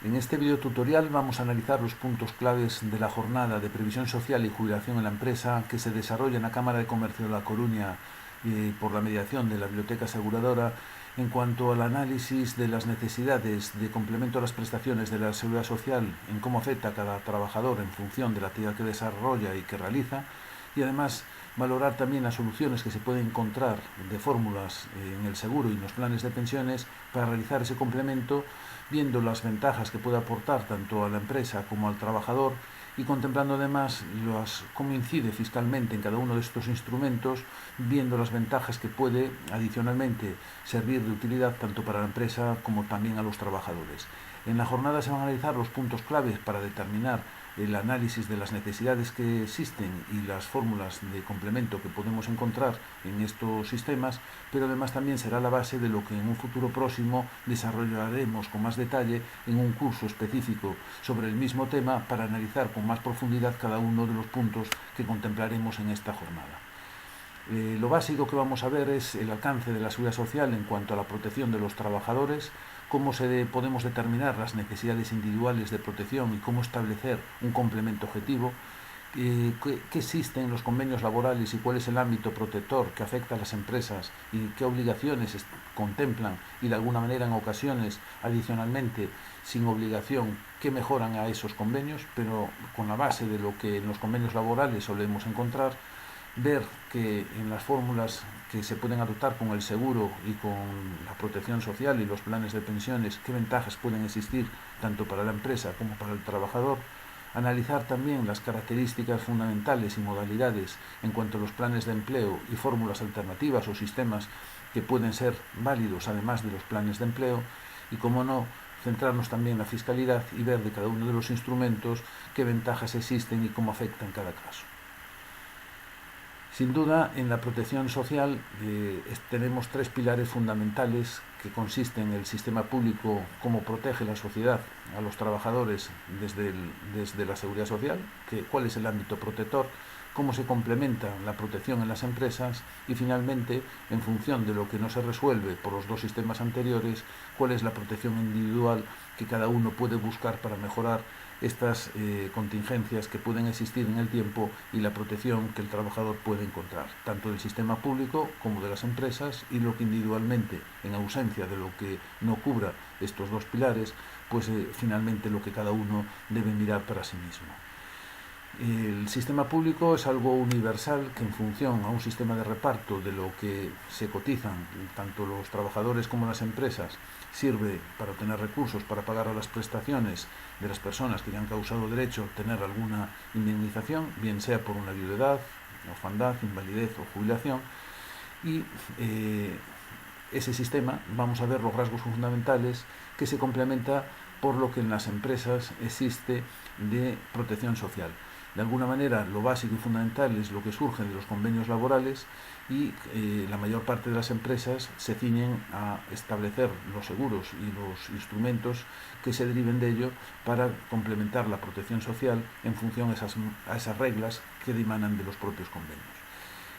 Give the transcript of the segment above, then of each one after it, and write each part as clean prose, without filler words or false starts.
En este video tutorial vamos a analizar los puntos claves de la jornada de previsión social y jubilación en la empresa que se desarrolla en la Cámara de Comercio de La Coruña por la mediación de la Biblioteca Aseguradora en cuanto al análisis de las necesidades de complemento a las prestaciones de la Seguridad Social, en cómo afecta a cada trabajador en función de la actividad que desarrolla y que realiza, y además valorar también las soluciones que se pueden encontrar de fórmulas en el seguro y en los planes de pensiones para realizar ese complemento, viendo las ventajas que puede aportar tanto a la empresa como al trabajador y contemplando además cómo incide fiscalmente en cada uno de estos instrumentos, viendo las ventajas que puede adicionalmente servir de utilidad tanto para la empresa como también a los trabajadores. En la jornada se van a analizar los puntos claves para determinar el análisis de las necesidades que existen y las fórmulas de complemento que podemos encontrar en estos sistemas, pero además también será la base de lo que en un futuro próximo desarrollaremos con más detalle en un curso específico sobre el mismo tema para analizar con más profundidad cada uno de los puntos que contemplaremos en esta jornada. Lo básico que vamos a ver es el alcance de la seguridad social en cuanto a la protección de los trabajadores, cómo podemos determinar las necesidades individuales de protección y cómo establecer un complemento objetivo, qué existe en los convenios laborales y cuál es el ámbito protector que afecta a las empresas y qué obligaciones contemplan y de alguna manera en ocasiones adicionalmente sin obligación qué mejoran a esos convenios, pero con la base de lo que en los convenios laborales solemos encontrar, ver que en las fórmulas que se pueden adoptar con el seguro y con la protección social y los planes de pensiones, qué ventajas pueden existir tanto para la empresa como para el trabajador, analizar también las características fundamentales y modalidades en cuanto a los planes de empleo y fórmulas alternativas o sistemas que pueden ser válidos además de los planes de empleo y, como no, centrarnos también en la fiscalidad y ver de cada uno de los instrumentos qué ventajas existen y cómo afectan cada caso. Sin duda, en la protección social tenemos tres pilares fundamentales que consisten en el sistema público, cómo protege la sociedad a los trabajadores desde la seguridad social, cuál es el ámbito protector, cómo se complementa la protección en las empresas y, finalmente, en función de lo que no se resuelve por los dos sistemas anteriores, cuál es la protección individual que cada uno puede buscar para mejorar estas contingencias que pueden existir en el tiempo y la protección que el trabajador puede encontrar, tanto del sistema público como de las empresas, y lo que individualmente, en ausencia de lo que no cubra estos dos pilares, pues finalmente lo que cada uno debe mirar para sí mismo. El sistema público es algo universal que, en función a un sistema de reparto de lo que se cotizan tanto los trabajadores como las empresas, sirve para obtener recursos para pagar a las prestaciones de las personas que ya han causado derecho a obtener alguna indemnización, bien sea por una viudedad, orfandad, invalidez o jubilación. Y ese sistema, vamos a ver los rasgos fundamentales que se complementa por lo que en las empresas existe de protección social. De alguna manera, lo básico y fundamental es lo que surge de los convenios laborales y la mayor parte de las empresas se ciñen a establecer los seguros y los instrumentos que se deriven de ello para complementar la protección social en función a esas reglas que emanan de los propios convenios.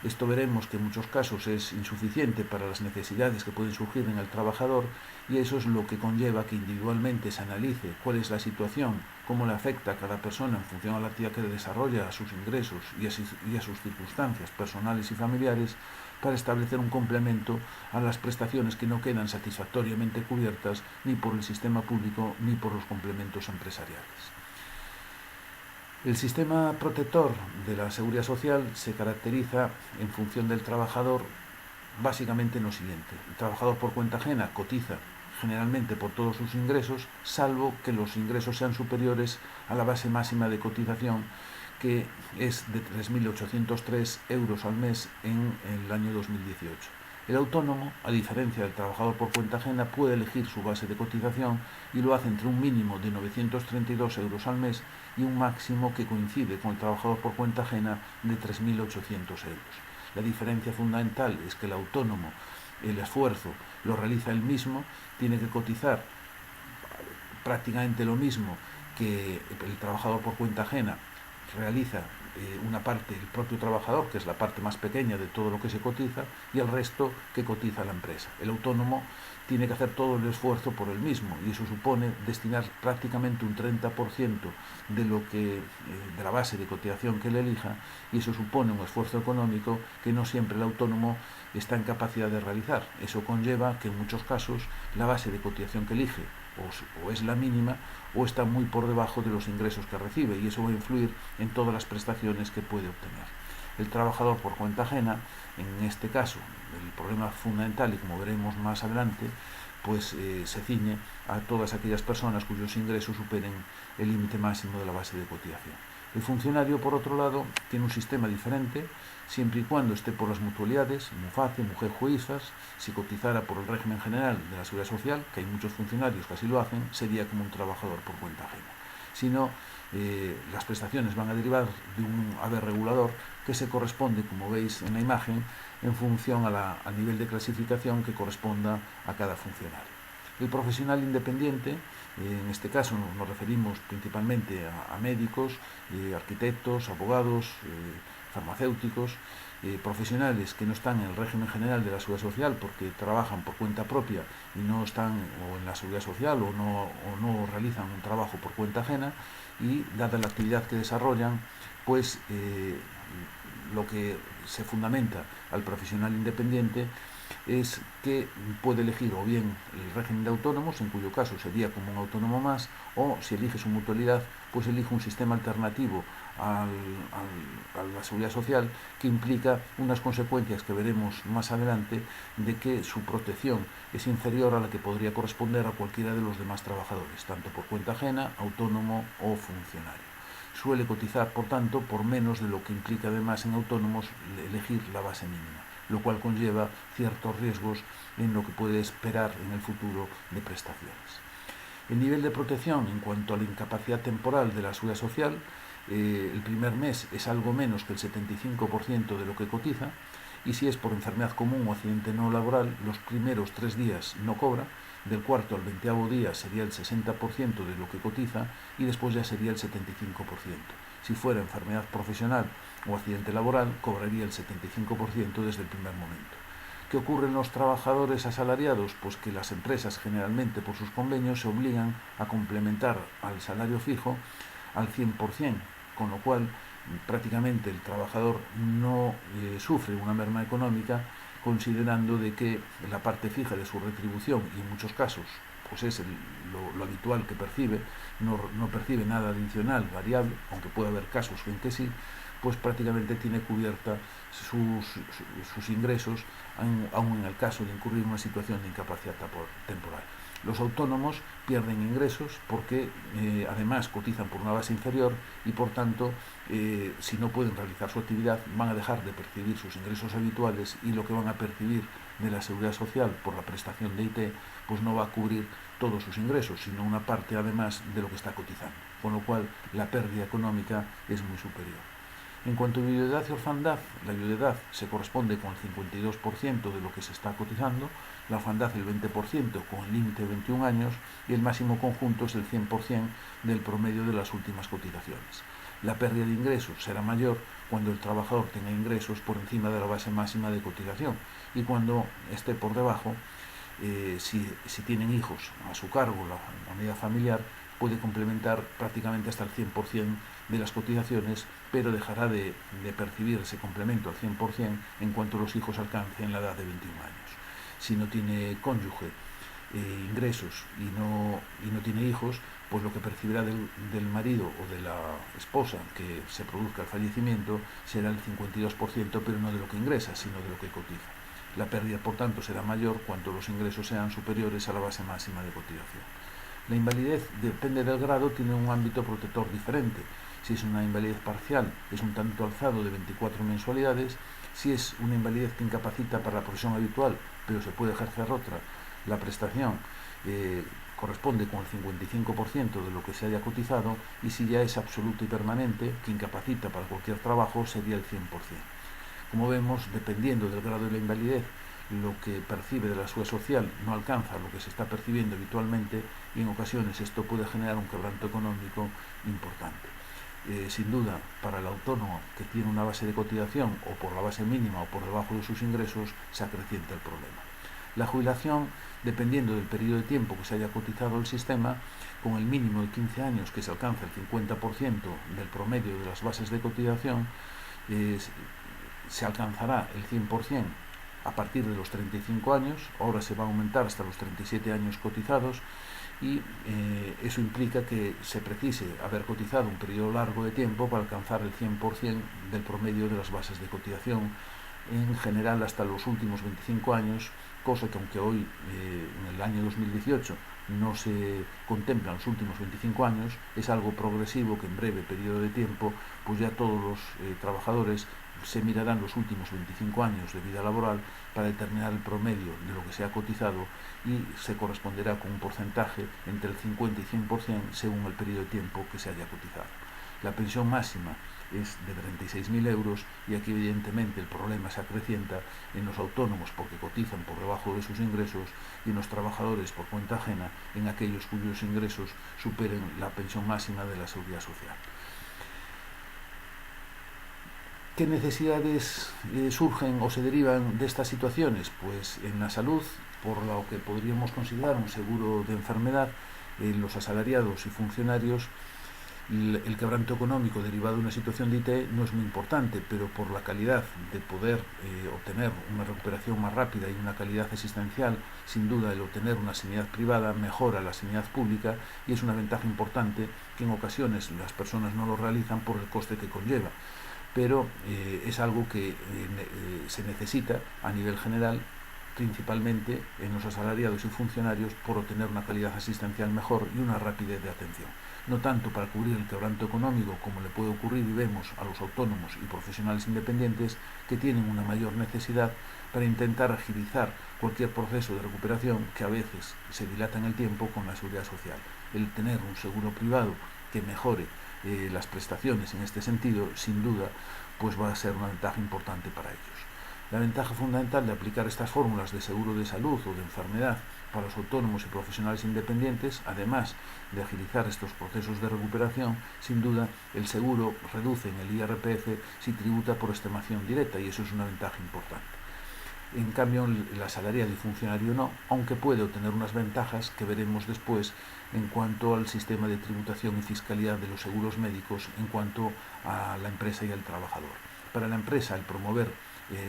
Esto veremos que en muchos casos es insuficiente para las necesidades que pueden surgir en el trabajador, y eso es lo que conlleva que individualmente se analice cuál es la situación, cómo le afecta a cada persona en función a la actividad que desarrolla, a sus ingresos y a sus circunstancias personales y familiares, para establecer un complemento a las prestaciones que no quedan satisfactoriamente cubiertas ni por el sistema público ni por los complementos empresariales. El sistema protector de la seguridad social se caracteriza en función del trabajador básicamente en lo siguiente. El trabajador por cuenta ajena cotiza generalmente por todos sus ingresos, salvo que los ingresos sean superiores a la base máxima de cotización, que es de 3.803 euros al mes en el año 2018. El autónomo, a diferencia del trabajador por cuenta ajena, puede elegir su base de cotización y lo hace entre un mínimo de 932 euros al mes y un máximo que coincide con el trabajador por cuenta ajena de 3.800 euros. La diferencia fundamental es que el autónomo, el esfuerzo lo realiza él mismo, tiene que cotizar prácticamente lo mismo que el trabajador por cuenta ajena realiza una parte el propio trabajador, que es la parte más pequeña de todo lo que se cotiza, y el resto que cotiza la empresa. El autónomo tiene que hacer todo el esfuerzo por él mismo, y eso supone destinar prácticamente un 30% de de la base de cotización que él elija, y eso supone un esfuerzo económico que no siempre el autónomo está en capacidad de realizar. Eso conlleva que en muchos casos la base de cotización que elige o es la mínima o está muy por debajo de los ingresos que recibe, y eso va a influir en todas las prestaciones que puede obtener. El trabajador por cuenta ajena, en este caso, el problema fundamental, y como veremos más adelante, pues se ciñe a todas aquellas personas cuyos ingresos superen el límite máximo de la base de cotización. El funcionario, por otro lado, tiene un sistema diferente, siempre y cuando esté por las mutualidades, MUFACE, Mujer Juizas. Si cotizara por el régimen general de la Seguridad Social, que hay muchos funcionarios que así lo hacen, sería como un trabajador por cuenta ajena. Si no, las prestaciones van a derivar de un haber regulador que se corresponde, como veis en la imagen, en función al nivel de clasificación que corresponda a cada funcionario. El profesional independiente, en este caso nos referimos principalmente a médicos, arquitectos, abogados, farmacéuticos, profesionales que no están en el régimen general de la Seguridad Social porque trabajan por cuenta propia y no están o en la Seguridad Social o no realizan un trabajo por cuenta ajena, y dada la actividad que desarrollan, pues lo que se fundamenta al profesional independiente es que puede elegir o bien el régimen de autónomos, en cuyo caso sería como un autónomo más, o si elige su mutualidad, pues elige un sistema alternativo a la seguridad social, que implica unas consecuencias que veremos más adelante, de que su protección es inferior a la que podría corresponder a cualquiera de los demás trabajadores, tanto por cuenta ajena, autónomo o funcionario. Suele cotizar, por tanto, por menos de lo que implica además en autónomos elegir la base mínima, lo cual conlleva ciertos riesgos en lo que puede esperar en el futuro de prestaciones. El nivel de protección en cuanto a la incapacidad temporal de la Seguridad Social, el primer mes es algo menos que el 75% de lo que cotiza, y si es por enfermedad común o accidente no laboral, los primeros 3 días no cobra, del cuarto al 20º día sería el 60% de lo que cotiza, y después ya sería el 75%. Si fuera enfermedad profesional o accidente laboral, cobraría el 75% desde el primer momento. ¿Qué ocurre en los trabajadores asalariados? Pues que las empresas generalmente por sus convenios se obligan a complementar al salario fijo al 100%, con lo cual prácticamente el trabajador no sufre una merma económica, considerando de que la parte fija de su retribución, y en muchos casos pues es lo habitual que percibe, no percibe nada adicional, variable, aunque puede haber casos en que sí, pues prácticamente tiene cubierta sus ingresos, aun en el caso de incurrir en una situación de incapacidad temporal. Los autónomos pierden ingresos porque además cotizan por una base inferior, y por tanto si no pueden realizar su actividad van a dejar de percibir sus ingresos habituales, y lo que van a percibir de la Seguridad Social por la prestación de IT pues no va a cubrir todos sus ingresos, sino una parte además de lo que está cotizando, con lo cual la pérdida económica es muy superior. En cuanto a viudedad y orfandad, la viudedad se corresponde con el 52% de lo que se está cotizando, la orfandad el 20% con el límite de 21 años, y el máximo conjunto es el 100% del promedio de las últimas cotizaciones. La pérdida de ingresos será mayor cuando el trabajador tenga ingresos por encima de la base máxima de cotización, y cuando esté por debajo, si tienen hijos a su cargo, la unidad familiar puede complementar prácticamente hasta el 100% de las cotizaciones, pero dejará de percibir ese complemento al 100% en cuanto los hijos alcancen la edad de 21 años. Si no tiene cónyuge ingresos y no tiene hijos, pues lo que percibirá del marido o de la esposa que se produzca el fallecimiento será el 52%, pero no de lo que ingresa, sino de lo que cotiza. La pérdida, por tanto, será mayor cuanto los ingresos sean superiores a la base máxima de cotización. La invalidez, depende del grado, tiene un ámbito protector diferente. Si es una invalidez parcial, es un tanto alzado de 24 mensualidades. Si es una invalidez que incapacita para la profesión habitual, pero se puede ejercer otra, la prestación corresponde con el 55% de lo que se haya cotizado, y si ya es absoluta y permanente, que incapacita para cualquier trabajo, sería el 100%. Como vemos, dependiendo del grado de la invalidez, lo que percibe de la Seguridad Social no alcanza lo que se está percibiendo habitualmente, y en ocasiones esto puede generar un quebranto económico importante. sin duda, para el autónomo que tiene una base de cotización o por la base mínima o por debajo de sus ingresos, se acrecienta el problema. La jubilación, dependiendo del periodo de tiempo que se haya cotizado el sistema, con el mínimo de 15 años que se alcanza el 50% del promedio de las bases de cotización, se alcanzará el 100% a partir de los 35 años, ahora se va a aumentar hasta los 37 años cotizados, y eso implica que se precise haber cotizado un periodo largo de tiempo para alcanzar el 100% del promedio de las bases de cotización, en general hasta los últimos 25 años, cosa que aunque hoy, en el año 2018, no se contemplan los últimos 25 años, es algo progresivo que en breve periodo de tiempo, pues ya todos los trabajadores se mirarán los últimos 25 años de vida laboral para determinar el promedio de lo que se ha cotizado, y se corresponderá con un porcentaje entre el 50 y 100% según el periodo de tiempo que se haya cotizado. La pensión máxima es de 36.000 euros, y aquí evidentemente el problema se acrecienta en los autónomos porque cotizan por debajo de sus ingresos, y en los trabajadores por cuenta ajena, en aquellos cuyos ingresos superen la pensión máxima de la Seguridad Social. ¿Qué necesidades surgen o se derivan de estas situaciones? Pues en la salud, por lo que podríamos considerar un seguro de enfermedad, los asalariados y funcionarios, el quebranto económico derivado de una situación de IT no es muy importante, pero por la calidad de poder obtener una recuperación más rápida y una calidad asistencial, sin duda el obtener una sanidad privada mejora la sanidad pública, y es una ventaja importante que en ocasiones las personas no lo realizan por el coste que conlleva. Pero es algo que se necesita a nivel general, principalmente en los asalariados y funcionarios, por obtener una calidad asistencial mejor y una rapidez de atención. No tanto para cubrir el quebranto económico, como le puede ocurrir y vemos a los autónomos y profesionales independientes, que tienen una mayor necesidad para intentar agilizar cualquier proceso de recuperación que a veces se dilata en el tiempo con la Seguridad Social. El tener un seguro privado que mejore las prestaciones en este sentido, sin duda, pues va a ser una ventaja importante para ellos. La ventaja fundamental de aplicar estas fórmulas de seguro de salud o de enfermedad para los autónomos y profesionales independientes, además de agilizar estos procesos de recuperación, sin duda el seguro reduce en el IRPF si tributa por estimación directa, y eso es una ventaja importante. En cambio, el asalariado y funcionario no, aunque puede obtener unas ventajas que veremos después en cuanto al sistema de tributación y fiscalidad de los seguros médicos en cuanto a la empresa y al trabajador. Para la empresa, el promover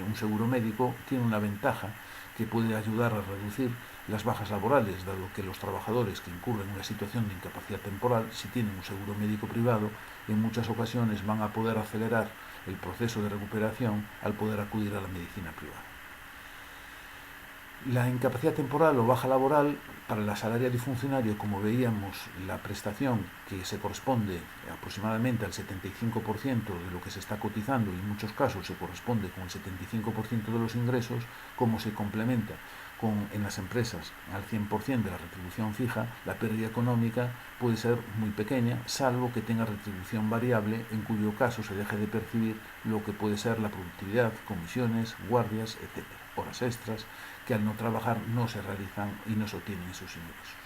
un seguro médico tiene una ventaja que puede ayudar a reducir las bajas laborales, dado que los trabajadores que incurren en una situación de incapacidad temporal, si tienen un seguro médico privado, en muchas ocasiones van a poder acelerar el proceso de recuperación al poder acudir a la medicina privada. La incapacidad temporal o baja laboral, para el asalariado y funcionario, como veíamos, la prestación que se corresponde aproximadamente al 75% de lo que se está cotizando, y en muchos casos se corresponde con el 75% de los ingresos, como se complementa en las empresas al 100% de la retribución fija, la pérdida económica puede ser muy pequeña, salvo que tenga retribución variable, en cuyo caso se deje de percibir lo que puede ser la productividad, comisiones, guardias, etc., horas extras, que al no trabajar no se realizan y no se obtienen esos ingresos.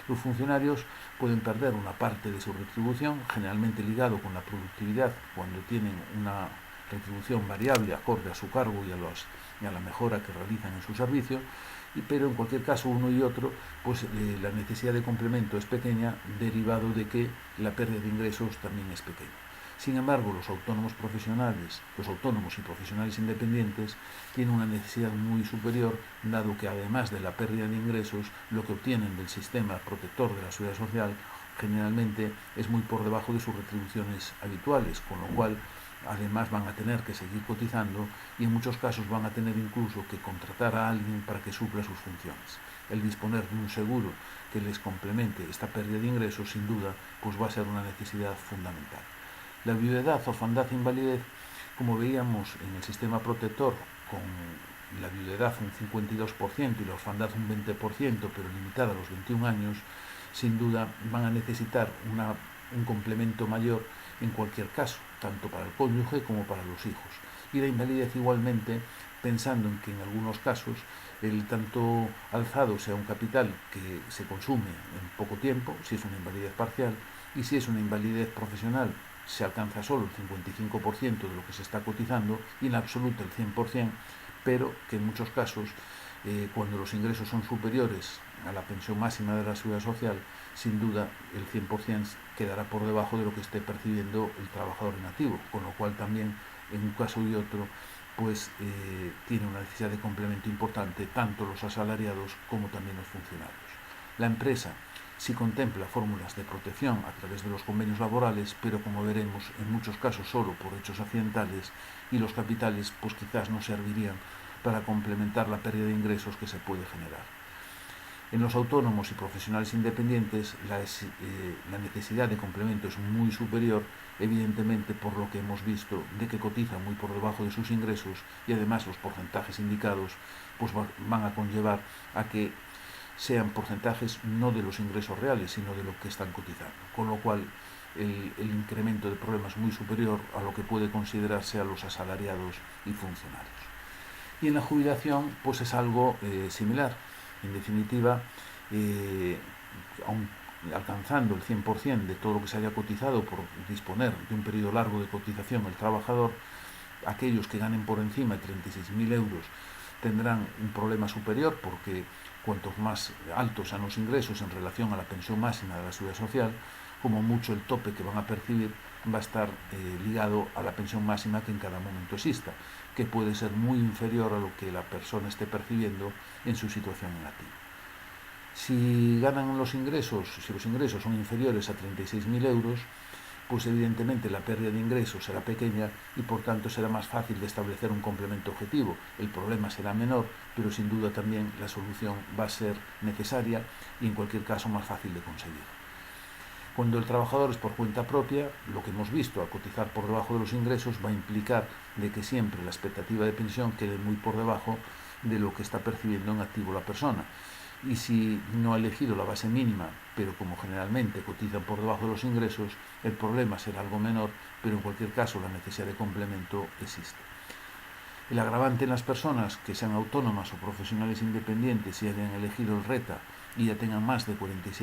Los funcionarios pueden perder una parte de su retribución, generalmente ligado con la productividad, cuando tienen una retribución variable acorde a su cargo y a la mejora que realizan en su servicio, pero en cualquier caso uno y otro, pues la necesidad de complemento es pequeña, derivado de que la pérdida de ingresos también es pequeña. Sin embargo, los autónomos y profesionales independientes tienen una necesidad muy superior, dado que además de la pérdida de ingresos, lo que obtienen del sistema protector de la Seguridad Social generalmente es muy por debajo de sus retribuciones habituales, con lo cual además van a tener que seguir cotizando, y en muchos casos van a tener incluso que contratar a alguien para que supla sus funciones. El disponer de un seguro que les complemente esta pérdida de ingresos, sin duda, pues va a ser una necesidad fundamental. La viudedad, orfandad e invalidez, como veíamos en el sistema protector, con la viudedad un 52% y la orfandad un 20%, pero limitada a los 21 años, sin duda van a necesitar un complemento mayor en cualquier caso, tanto para el cónyuge como para los hijos. Y la invalidez igualmente, pensando en que en algunos casos el tanto alzado sea un capital que se consume en poco tiempo, si es una invalidez parcial, y si es una invalidez profesional, se alcanza solo el 55% de lo que se está cotizando y en absoluto el 100%, pero que en muchos casos, cuando los ingresos son superiores a la pensión máxima de la Seguridad Social, sin duda el 100% quedará por debajo de lo que esté percibiendo el trabajador en activo, con lo cual también en un caso y otro pues tiene una necesidad de complemento importante tanto los asalariados como también los funcionarios. La empresa sí contempla fórmulas de protección a través de los convenios laborales, pero como veremos, en muchos casos solo por hechos accidentales, y los capitales pues quizás no servirían para complementar la pérdida de ingresos que se puede generar. En los autónomos y profesionales independientes la necesidad de complemento es muy superior, evidentemente por lo que hemos visto de que cotizan muy por debajo de sus ingresos y además los porcentajes indicados pues van a conllevar a que sean porcentajes no de los ingresos reales, sino de lo que están cotizando, con lo cual el incremento de problemas es muy superior a lo que puede considerarse a los asalariados y funcionarios. Y en la jubilación pues es algo similar. En definitiva, aun alcanzando el 100% de todo lo que se haya cotizado por disponer de un periodo largo de cotización el trabajador, aquellos que ganen por encima de 36.000 euros tendrán un problema superior porque cuantos más altos sean los ingresos en relación a la pensión máxima de la Seguridad Social, como mucho el tope que van a percibir va a estar ligado a la pensión máxima que en cada momento exista, que puede ser muy inferior a lo que la persona esté percibiendo en su situación en activo. Si ganan los ingresos, si los ingresos son inferiores a 36.000 euros, pues evidentemente la pérdida de ingresos será pequeña y por tanto será más fácil de establecer un complemento objetivo. El problema será menor, pero sin duda también la solución va a ser necesaria y en cualquier caso más fácil de conseguir. Cuando el trabajador es por cuenta propia, lo que hemos visto, a cotizar por debajo de los ingresos, va a implicar de que siempre la expectativa de pensión quede muy por debajo de lo que está percibiendo en activo la persona. Y si no ha elegido la base mínima, pero como generalmente cotizan por debajo de los ingresos, el problema será algo menor, pero en cualquier caso la necesidad de complemento existe. El agravante en las personas que sean autónomas o profesionales independientes y hayan elegido el RETA y ya tengan más de 47